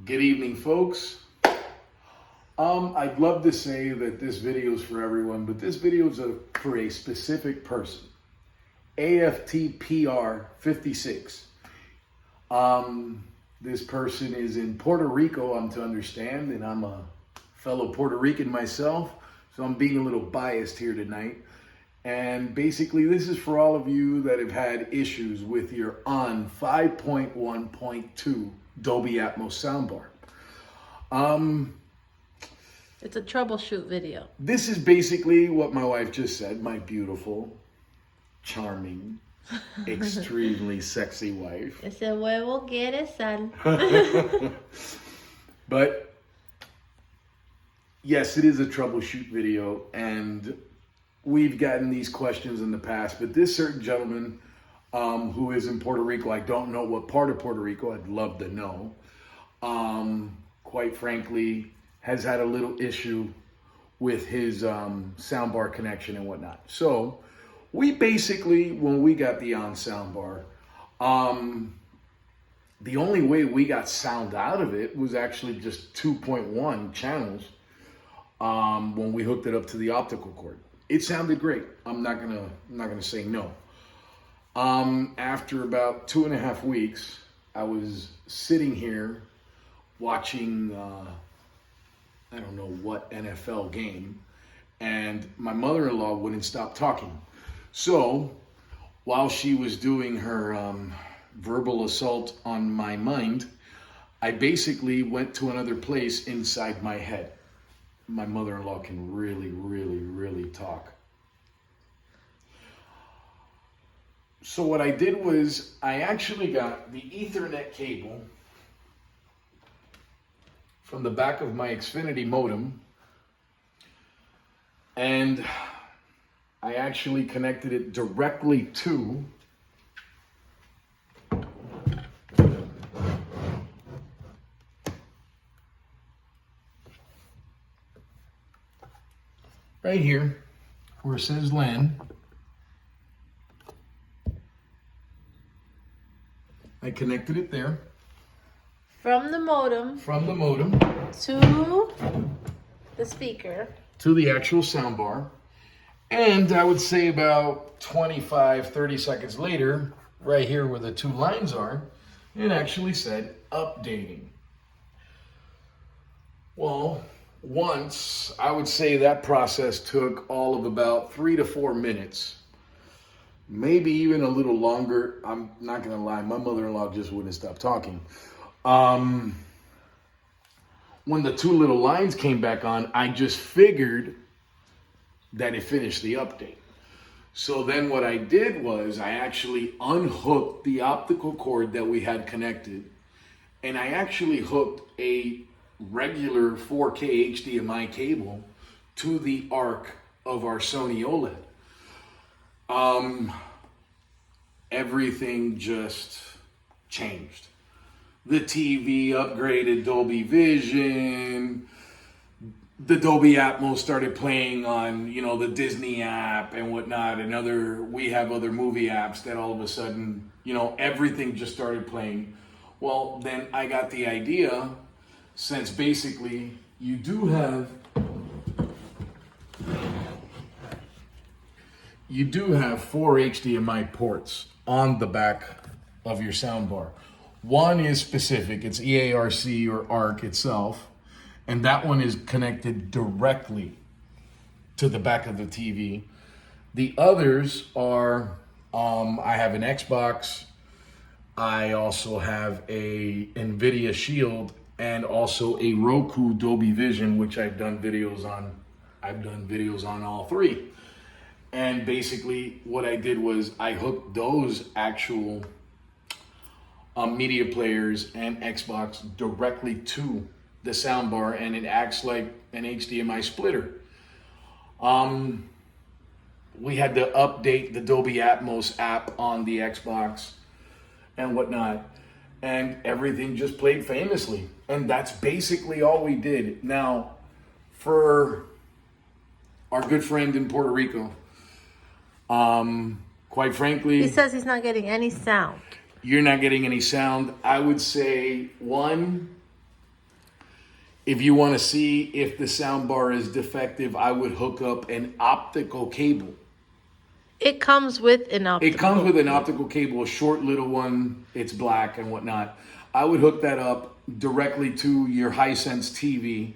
Good evening, folks. I'd love to say that this video is for everyone, but this video is for a specific person. AFTPR 56. This person is in Puerto Rico, I'm to understand, and I'm a fellow Puerto Rican myself, so I'm being a little biased here tonight. And basically, this is for all of you that have had issues with your on 5.1.2 Dolby Atmos soundbar. It's a troubleshoot video. This is basically what my wife just said, my beautiful, charming, extremely sexy wife. Ese huevo quiere sal. But yes, it is a troubleshoot video, and we've gotten these questions in the past, but this certain gentleman who is in Puerto Rico, I don't know what part of Puerto Rico, I'd love to know, quite frankly, has had a little issue with his soundbar connection and whatnot. So we basically, when we got the on soundbar, the only way we got sound out of it was actually just 2.1 channels when we hooked it up to the optical cord. It sounded great. I'm not gonna say no. After about 2.5 weeks, I was sitting here watching I don't know what NFL game, and my mother-in-law wouldn't stop talking. So while she was doing her verbal assault on my mind, I basically went to another place inside my head. My mother-in-law can really talk. So what I did was I actually got the Ethernet cable from the back of my Xfinity modem, and I actually connected it directly to right here where it says LAN. I connected it there. From the modem to the speaker. To the actual soundbar. And I would say about 25-30 seconds later, right here where the two lines are, it actually said updating. Well, once, I would say that process took all of about 3 to 4 minutes. Maybe even a little longer. I'm not gonna lie, my mother-in-law just wouldn't stop talking. When the two little lines came back on, I just figured that it finished the update. So then what I did was I actually unhooked the optical cord that we had connected, and I actually hooked a regular 4K HDMI cable to the ARC of our Sony OLED. Everything just changed. The TV upgraded Dolby Vision. The Dolby Atmos started playing on, the Disney app and whatnot, and we have other movie apps that all of a sudden, everything just started playing. Well, then I got the idea, since basically you do have 4 HDMI ports on the back of your soundbar. One is specific, it's EARC or ARC itself, and that one is connected directly to the back of the TV. The others are, I have an Xbox, I also have a NVIDIA Shield, and also a Roku Dolby Vision, which I've done videos on. I've done videos on all three. And basically what I did was I hooked those actual media players and Xbox directly to the soundbar, and it acts like an HDMI splitter. We had to update the Dolby Atmos app on the Xbox and whatnot, and everything just played famously. And that's basically all we did. Now, for our good friend in Puerto Rico, quite frankly, He says he's not getting any sound. you're not getting any sound. I would say, one, If you want to see if the soundbar is defective, I would hook up an optical cable. It comes with an optical. It comes with an optical cable, a short little one. It's black and whatnot. I would hook that up directly to your Hisense TV.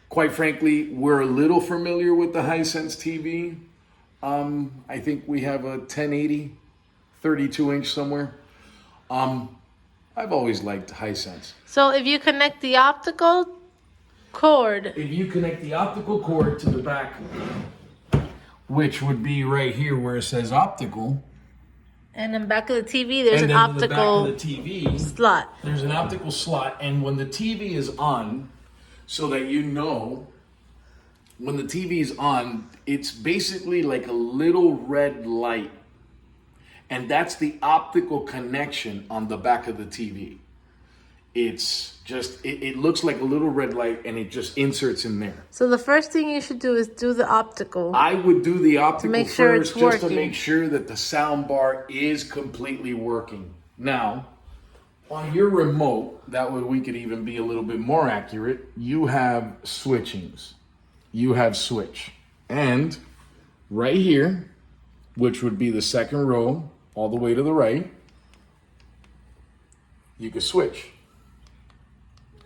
Quite frankly, we're a little familiar with the Hisense TV. I think we have a 1080, 32-inch somewhere. I've always liked Hisense. So if you connect the optical cord. If you connect the optical cord to the back, which would be right here where it says optical. And in the back of the TV, there's an In optical the back of the TV, slot. There's an optical slot. And when the TV is on, so that you know, when the TV is on, it's basically like a little red light. And that's the optical connection on the back of the TV. It's just, it looks like a little red light and it just inserts in there. So the first thing you should do is do the optical. I would do the optical make sure first it's just to working. make sure that the sound bar is completely working. Now, on your remote, that way we could even be a little bit more accurate, you have switchings. You have switch. And right here, which would be the second row, all the way to the right, you could switch.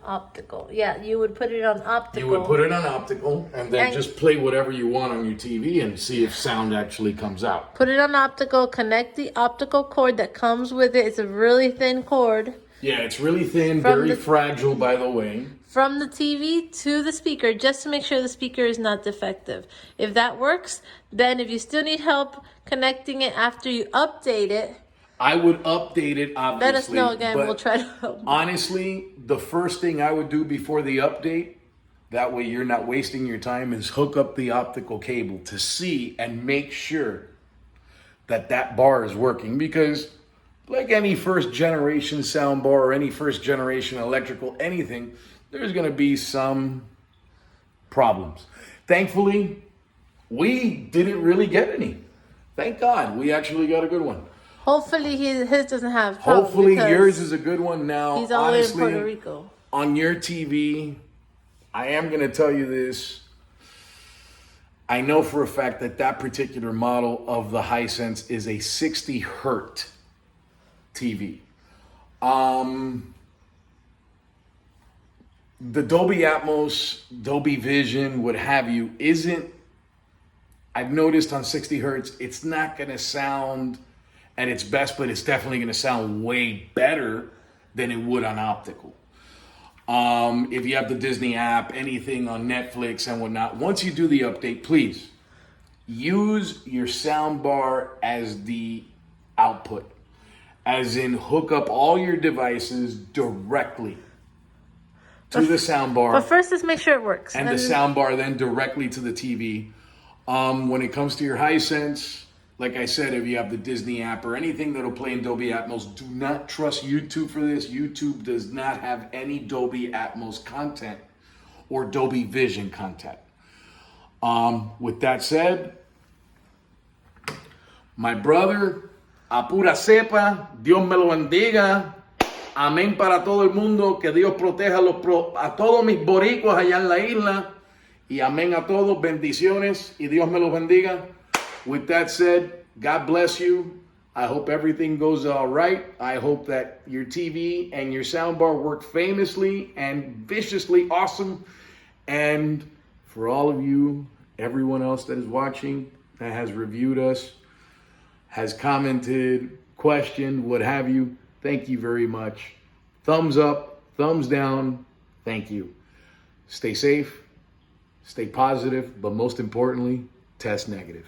Optical. Yeah, you would put it on optical. You would put it on optical and then just play whatever you want on your TV and see if sound actually comes out. Put it on optical, connect the optical cord that comes with it. It's a really thin cord. Yeah, it's really thin, very fragile, by the way. From the TV to the speaker, just to make sure the speaker is not defective. If that works, then if you still need help connecting it after you update it, I would update it, obviously. let us know again. We'll try to help. Honestly, the first thing I would do before the update, that way you're not wasting your time, is hook up the optical cable to see and make sure that that bar is working. Because like any first generation sound bar or any first generation electrical anything, there's going to be some problems. Thankfully, we didn't really get any. Thank God, we actually got a good one. Hopefully his doesn't have problems. Hopefully yours is a good one. Now, he's all the way in honestly, Puerto Rico. On your TV, I am going to tell you this. I know for a fact that that particular model of the Hisense is a 60 hertz TV. The Dolby Atmos, Dolby Vision, what have you, I've noticed on 60 hertz, it's not going to sound at its best, but it's definitely going to sound way better than it would on optical. If you have the Disney app, anything on Netflix and whatnot, once you do the update, please use your sound bar as the output. As in, hook up all your devices directly to the sound bar. But first, let's make sure it works. And the sound bar then directly to the TV. When it comes to your Hisense, like I said, if you have the Disney app or anything that'll play in Dolby Atmos, do not trust YouTube for this. YouTube does not have any Dolby Atmos content or Dolby Vision content. With that said, my brother, a pura cepa, Dios me lo bendiga. Amén para todo el mundo. Que Dios proteja a todos mis boricuas allá en la isla. Y amén a todos. Bendiciones. Y Dios me los bendiga. With that said, God bless you. I hope everything goes all right. I hope that your TV and your soundbar work famously and viciously awesome. And for all of you, everyone else that is watching, that has reviewed us, has commented, questioned, what have you, thank you very much. Thumbs up, thumbs down, thank you. Stay safe, stay positive, but most importantly, test negative.